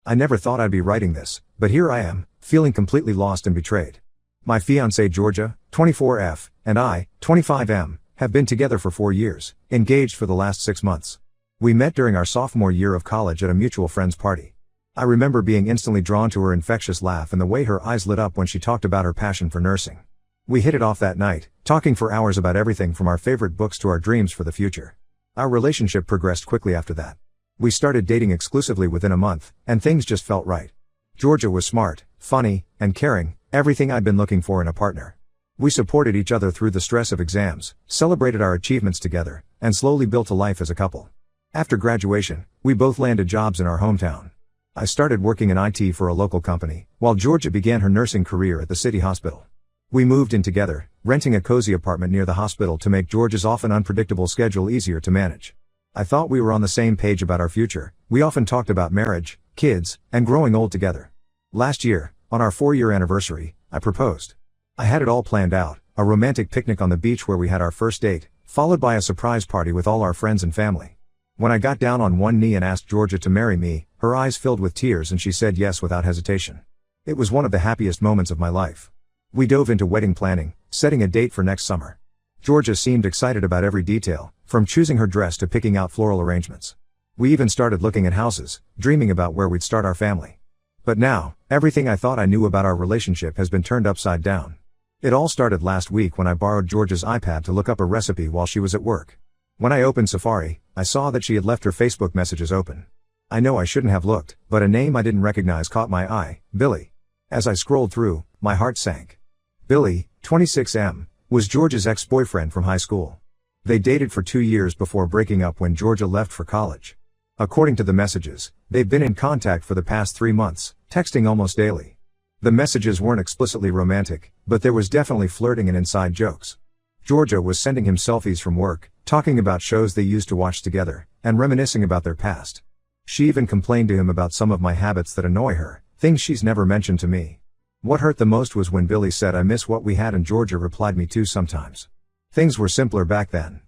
I never thought I'd be writing this, but here I am, feeling completely lost and betrayed. My fiancée Georgia, 24F, and I, 25M, have been together for 4 years, engaged for the last 6 months. We met during our sophomore year of college at a mutual friend's party. I remember being instantly drawn to her infectious laugh and the way her eyes lit up when she talked about her passion for nursing. We hit it off that night, talking for hours about everything from our favorite books to our dreams for the future. Our relationship progressed quickly after that. We started dating exclusively within a month, and things just felt right. Georgia was smart, funny, and caring, everything I'd been looking for in a partner. We supported each other through the stress of exams, celebrated our achievements together, and slowly built a life as a couple. After graduation, we both landed jobs in our hometown. I started working in IT for a local company, while Georgia began her nursing career at the city hospital. We moved in together, renting a cozy apartment near the hospital to make Georgia's often unpredictable schedule easier to manage. I thought we were on the same page about our future. We often talked about marriage, kids, and growing old together. Last year, on our 4-year anniversary, I proposed. I had it all planned out, a romantic picnic on the beach where we had our first date, followed by a surprise party with all our friends and family. When I got down on one knee and asked Georgia to marry me, her eyes filled with tears and she said yes without hesitation. It was one of the happiest moments of my life. We dove into wedding planning, setting a date for next summer. Georgia seemed excited about every detail, from choosing her dress to picking out floral arrangements. We even started looking at houses, dreaming about where we'd start our family. But now, everything I thought I knew about our relationship has been turned upside down. It all started last week when I borrowed Georgia's iPad to look up a recipe while she was at work. When I opened Safari, I saw that she had left her Facebook messages open. I know I shouldn't have looked, but a name I didn't recognize caught my eye, Billy. As I scrolled through, my heart sank. Billy, 26M, was Georgia's ex-boyfriend from high school. They dated for 2 years before breaking up when Georgia left for college. According to the messages, they've been in contact for the past 3 months, texting almost daily. The messages weren't explicitly romantic, but there was definitely flirting and inside jokes. Georgia was sending him selfies from work, talking about shows they used to watch together, and reminiscing about their past. She even complained to him about some of my habits that annoy her, things she's never mentioned to me. What hurt the most was when Billy said I miss what we had and Georgia replied me too sometimes. Things were simpler back then.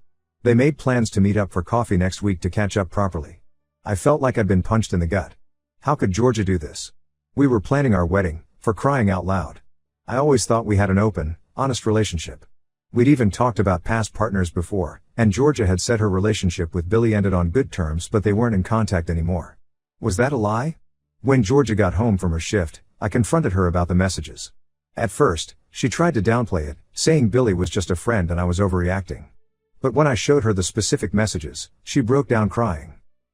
They made plans to meet up for coffee next week to catch up properly. I felt like I'd been punched in the gut. How could Georgia do this? We were planning our wedding, for crying out loud. I always thought we had an open, honest relationship. We'd even talked about past partners before, and Georgia had said her relationship with Billy ended on good terms but they weren't in contact anymore. Was that a lie? When Georgia got home from her shift, I confronted her about the messages. At first, she tried to downplay it, saying Billy was just a friend and I was overreacting. But when I showed her the specific messages, she broke down crying.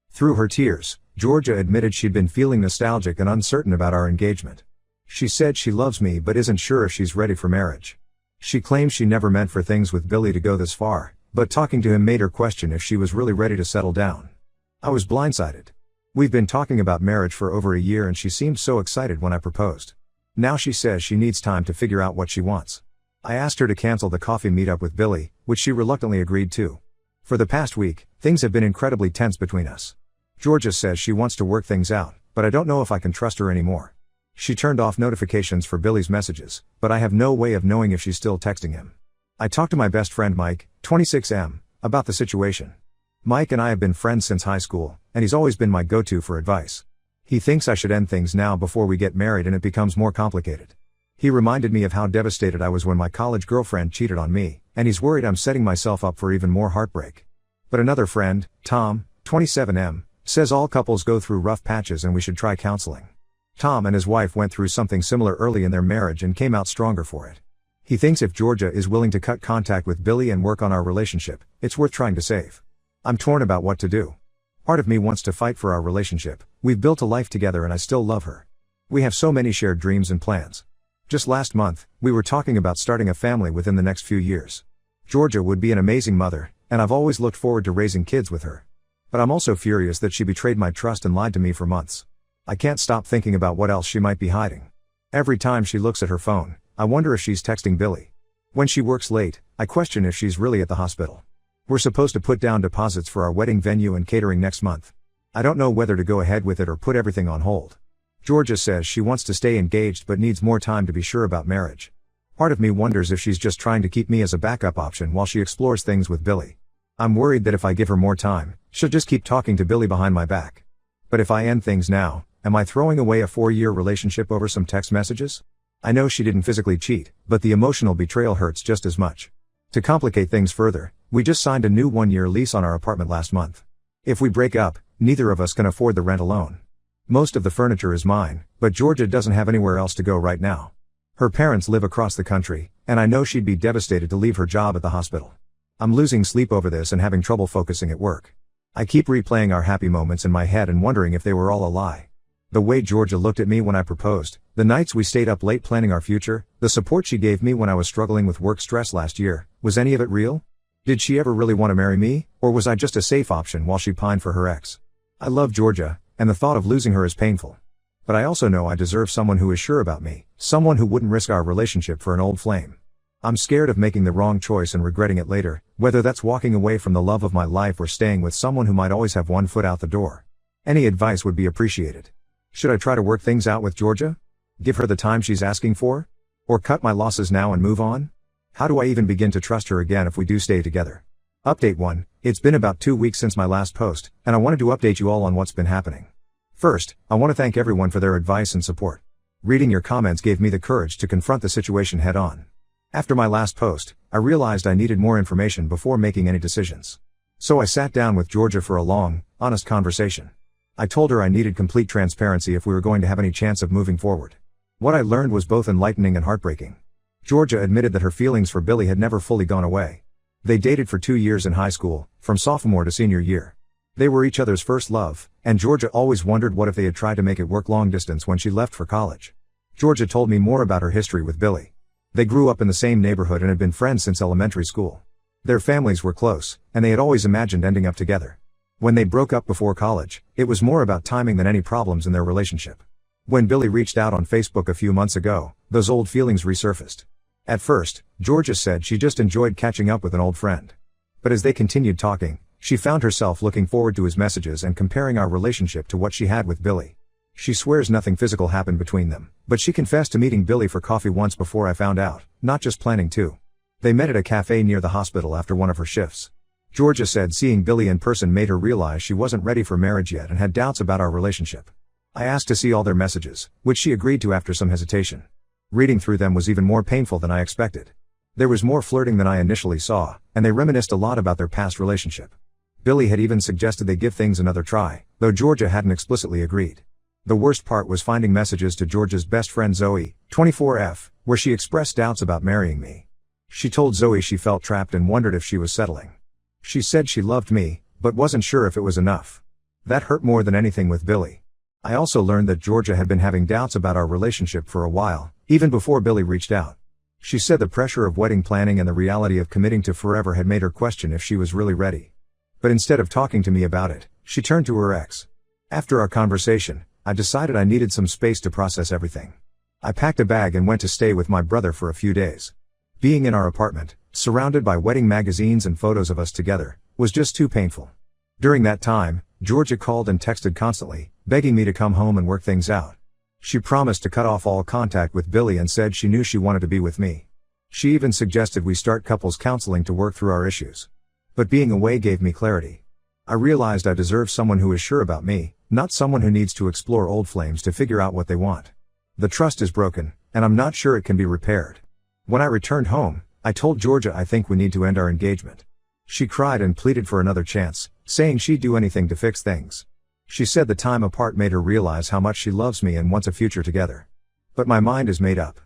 Through her tears, Georgia admitted she'd been feeling nostalgic and uncertain about our engagement. She said she loves me but isn't sure if she's ready for marriage. She claims she never meant for things with Billy to go this far, but talking to him made her question if she was really ready to settle down. I was blindsided. We've been talking about marriage for over a year and she seemed so excited when I proposed. Now she says she needs time to figure out what she wants. I asked her to cancel the coffee meetup with Billy, which she reluctantly agreed to. For the past week, things have been incredibly tense between us. Georgia says she wants to work things out, but I don't know if I can trust her anymore. She turned off notifications for Billy's messages, but I have no way of knowing if she's still texting him. I talked to my best friend Mike, 26M, about the situation. Mike and I have been friends since high school, and he's always been my go-to for advice. He thinks I should end things now before we get married and it becomes more complicated. He reminded me of how devastated I was when my college girlfriend cheated on me, and he's worried I'm setting myself up for even more heartbreak. But another friend, Tom, 27M, says all couples go through rough patches and we should try counseling. Tom and his wife went through something similar early in their marriage and came out stronger for it. He thinks if Georgia is willing to cut contact with Billy and work on our relationship, it's worth trying to save. I'm torn about what to do. Part of me wants to fight for our relationship. We've built a life together and I still love her. We have so many shared dreams and plans. Just last month, we were talking about starting a family within the next few years. Georgia would be an amazing mother, and I've always looked forward to raising kids with her. But I'm also furious that she betrayed my trust and lied to me for months. I can't stop thinking about what else she might be hiding. Every time she looks at her phone, I wonder if she's texting Billy. When she works late, I question if she's really at the hospital. We're supposed to put down deposits for our wedding venue and catering next month. I don't know whether to go ahead with it or put everything on hold. Georgia says she wants to stay engaged but needs more time to be sure about marriage. Part of me wonders if she's just trying to keep me as a backup option while she explores things with Billy. I'm worried that if I give her more time, she'll just keep talking to Billy behind my back. But if I end things now, am I throwing away a 4-year relationship over some text messages? I know she didn't physically cheat, but the emotional betrayal hurts just as much. To complicate things further, we just signed a new 1-year lease on our apartment last month. If we break up, neither of us can afford the rent alone. Most of the furniture is mine, but Georgia doesn't have anywhere else to go right now. Her parents live across the country, and I know she'd be devastated to leave her job at the hospital. I'm losing sleep over this and having trouble focusing at work. I keep replaying our happy moments in my head and wondering if they were all a lie. The way Georgia looked at me when I proposed, the nights we stayed up late planning our future, the support she gave me when I was struggling with work stress last year, was any of it real? Did she ever really want to marry me, or was I just a safe option while she pined for her ex? I love Georgia, and the thought of losing her is painful. But I also know I deserve someone who is sure about me, someone who wouldn't risk our relationship for an old flame. I'm scared of making the wrong choice and regretting it later, whether that's walking away from the love of my life or staying with someone who might always have one foot out the door. Any advice would be appreciated. Should I try to work things out with Georgia? Give her the time she's asking for? Or cut my losses now and move on? How do I even begin to trust her again if we do stay together? Update 1. It's been about 2 weeks since my last post, and I wanted to update you all on what's been happening. First, I want to thank everyone for their advice and support. Reading your comments gave me the courage to confront the situation head on. After my last post, I realized I needed more information before making any decisions. So I sat down with Georgia for a long, honest conversation. I told her I needed complete transparency if we were going to have any chance of moving forward. What I learned was both enlightening and heartbreaking. Georgia admitted that her feelings for Billy had never fully gone away. They dated for 2 years in high school, from sophomore to senior year. They were each other's first love, and Georgia always wondered what if they had tried to make it work long distance when she left for college. Georgia told me more about her history with Billy. They grew up in the same neighborhood and had been friends since elementary school. Their families were close, and they had always imagined ending up together. When they broke up before college, it was more about timing than any problems in their relationship. When Billy reached out on Facebook a few months ago, those old feelings resurfaced. At first, Georgia said she just enjoyed catching up with an old friend. But as they continued talking, she found herself looking forward to his messages and comparing our relationship to what she had with Billy. She swears nothing physical happened between them, but she confessed to meeting Billy for coffee once before I found out, not just planning to. They met at a cafe near the hospital after one of her shifts. Georgia said seeing Billy in person made her realize she wasn't ready for marriage yet and had doubts about our relationship. I asked to see all their messages, which she agreed to after some hesitation. Reading through them was even more painful than I expected. There was more flirting than I initially saw, and they reminisced a lot about their past relationship. Billy had even suggested they give things another try, though Georgia hadn't explicitly agreed. The worst part was finding messages to Georgia's best friend Zoe, 24F, where she expressed doubts about marrying me. She told Zoe she felt trapped and wondered if she was settling. She said she loved me, but wasn't sure if it was enough. That hurt more than anything with Billy. I also learned that Georgia had been having doubts about our relationship for a while, even before Billy reached out. She said the pressure of wedding planning and the reality of committing to forever had made her question if she was really ready. But instead of talking to me about it, she turned to her ex. After our conversation, I decided I needed some space to process everything. I packed a bag and went to stay with my brother for a few days. Being in our apartment, surrounded by wedding magazines and photos of us together, was just too painful. During that time, Georgia called and texted constantly, begging me to come home and work things out. She promised to cut off all contact with Billy and said she knew she wanted to be with me. She even suggested we start couples counseling to work through our issues. But being away gave me clarity. I realized I deserve someone who is sure about me, not someone who needs to explore old flames to figure out what they want. The trust is broken, and I'm not sure it can be repaired. When I returned home, I told Georgia I think we need to end our engagement. She cried and pleaded for another chance, saying she'd do anything to fix things. She said the time apart made her realize how much she loves me and wants a future together. But my mind is made up.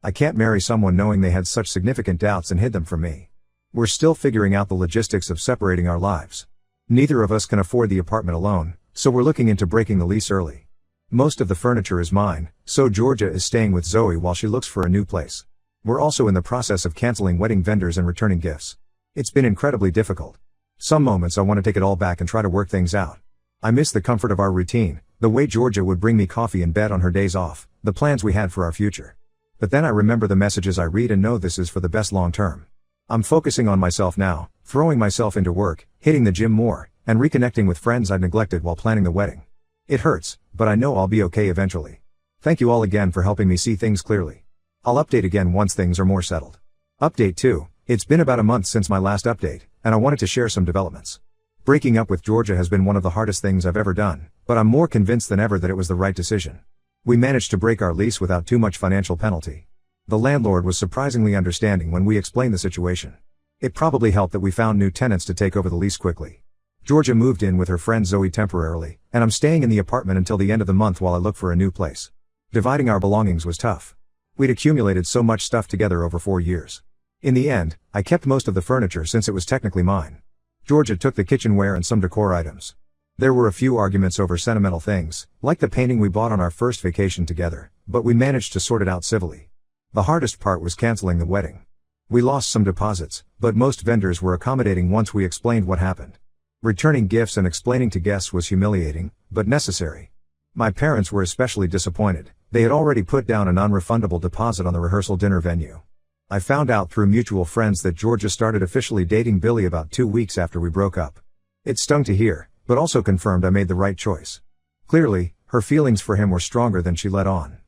I can't marry someone knowing they had such significant doubts and hid them from me. We're still figuring out the logistics of separating our lives. Neither of us can afford the apartment alone, so we're looking into breaking the lease early. Most of the furniture is mine, so Georgia is staying with Zoe while she looks for a new place. We're also in the process of canceling wedding vendors and returning gifts. It's been incredibly difficult. Some moments I want to take it all back and try to work things out. I miss the comfort of our routine, the way Georgia would bring me coffee in bed on her days off, the plans we had for our future. But then I remember the messages I read and know this is for the best long term. I'm focusing on myself now, throwing myself into work, hitting the gym more, and reconnecting with friends I'd neglected while planning the wedding. It hurts, but I know I'll be okay eventually. Thank you all again for helping me see things clearly. I'll update again once things are more settled. Update 2. It's been about a month since my last update, and I wanted to share some developments. Breaking up with Georgia has been one of the hardest things I've ever done, But I'm more convinced than ever that it was the right decision. We managed to break our lease without too much financial penalty. The landlord was surprisingly understanding when we explained the situation. It probably helped that we found new tenants to take over the lease quickly. Georgia moved in with her friend Zoe temporarily, and I'm staying in the apartment until the end of the month while I look for a new place. Dividing our belongings was tough. We'd accumulated so much stuff together over 4 years. In the end, I kept most of the furniture since it was technically mine. Georgia took the kitchenware and some decor items. There were a few arguments over sentimental things, like the painting we bought on our first vacation together, but we managed to sort it out civilly. The hardest part was canceling the wedding. We lost some deposits, but most vendors were accommodating once we explained what happened. Returning gifts and explaining to guests was humiliating, but necessary. My parents were especially disappointed. They had already put down a non-refundable deposit on the rehearsal dinner venue. I found out through mutual friends that Georgia started officially dating Billy about 2 weeks after we broke up. It stung to hear, but also confirmed I made the right choice. Clearly, her feelings for him were stronger than she let on.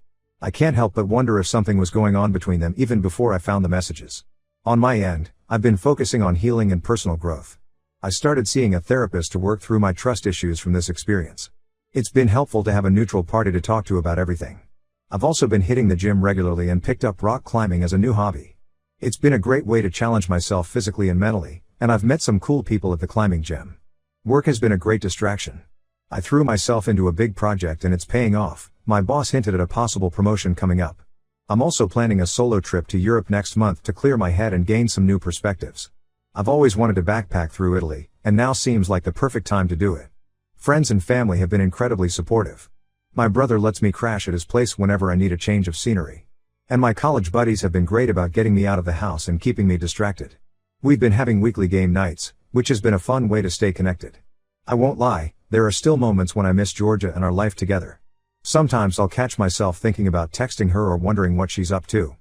I can't help but wonder if something was going on between them even before I found the messages. On my end, I've been focusing on healing and personal growth. I started seeing a therapist to work through my trust issues from this experience. It's been helpful to have a neutral party to talk to about everything. I've also been hitting the gym regularly and picked up rock climbing as a new hobby. It's been a great way to challenge myself physically and mentally, and I've met some cool people at the climbing gym. Work has been a great distraction. I threw myself into a big project and it's paying off. My boss hinted at a possible promotion coming up. I'm also planning a solo trip to Europe next month to clear my head and gain some new perspectives. I've always wanted to backpack through Italy, and now seems like the perfect time to do it. Friends and family have been incredibly supportive. My brother lets me crash at his place whenever I need a change of scenery. And my college buddies have been great about getting me out of the house and keeping me distracted. We've been having weekly game nights, which has been a fun way to stay connected. I won't lie, there are still moments when I miss Georgia and our life together. Sometimes I'll catch myself thinking about texting her or wondering what she's up to.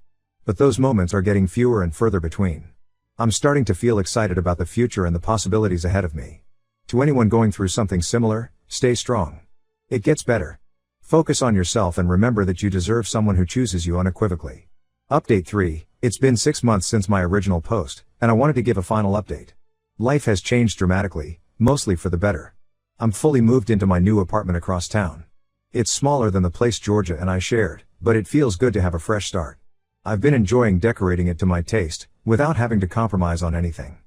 But those moments are getting fewer and further between. I'm starting to feel excited about the future and the possibilities ahead of me. To anyone going through something similar, stay strong. It gets better. Focus on yourself and remember that you deserve someone who chooses you unequivocally. Update 3, it's been 6 months since my original post, and I wanted to give a final update. Life has changed dramatically, mostly for the better. I'm fully moved into my new apartment across town. It's smaller than the place Georgia and I shared, but it feels good to have a fresh start. I've been enjoying decorating it to my taste, without having to compromise on anything.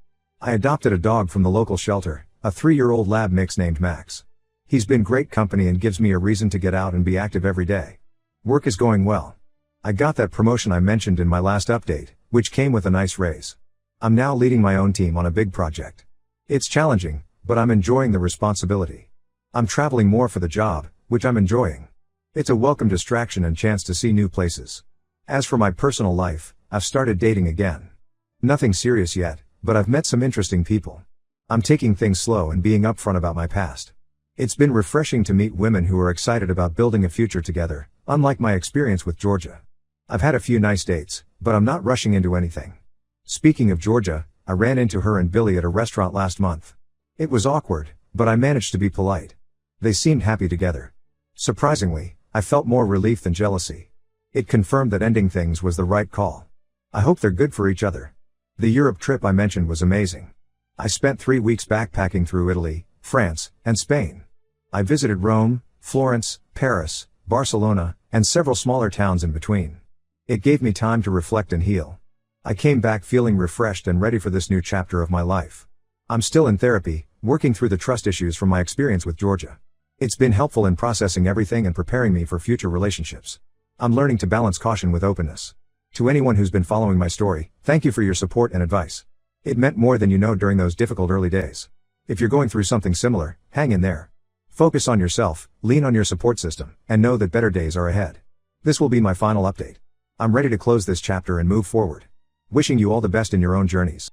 I adopted a dog from the local shelter, a 3-year-old lab mix named Max. He's been great company and gives me a reason to get out and be active every day. Work is going well. I got that promotion I mentioned in my last update, which came with a nice raise. I'm now leading my own team on a big project. It's challenging, but I'm enjoying the responsibility. I'm traveling more for the job, which I'm enjoying. It's a welcome distraction and chance to see new places. As for my personal life, I've started dating again. Nothing serious yet, but I've met some interesting people. I'm taking things slow and being upfront about my past. It's been refreshing to meet women who are excited about building a future together, unlike my experience with Georgia. I've had a few nice dates, but I'm not rushing into anything. Speaking of Georgia, I ran into her and Billy at a restaurant last month. It was awkward, but I managed to be polite. They seemed happy together. Surprisingly, I felt more relief than jealousy. It confirmed that ending things was the right call. I hope they're good for each other. The Europe trip I mentioned was amazing. I spent 3 weeks backpacking through Italy, France, and Spain. I visited Rome, Florence, Paris, Barcelona, and several smaller towns in between. It gave me time to reflect and heal. I came back feeling refreshed and ready for this new chapter of my life. I'm still in therapy, working through the trust issues from my experience with Georgia. It's been helpful in processing everything and preparing me for future relationships. I'm learning to balance caution with openness. To anyone who's been following my story, thank you for your support and advice. It meant more than you know during those difficult early days. If you're going through something similar, hang in there. Focus on yourself, lean on your support system, and know that better days are ahead. This will be my final update. I'm ready to close this chapter and move forward. Wishing you all the best in your own journeys.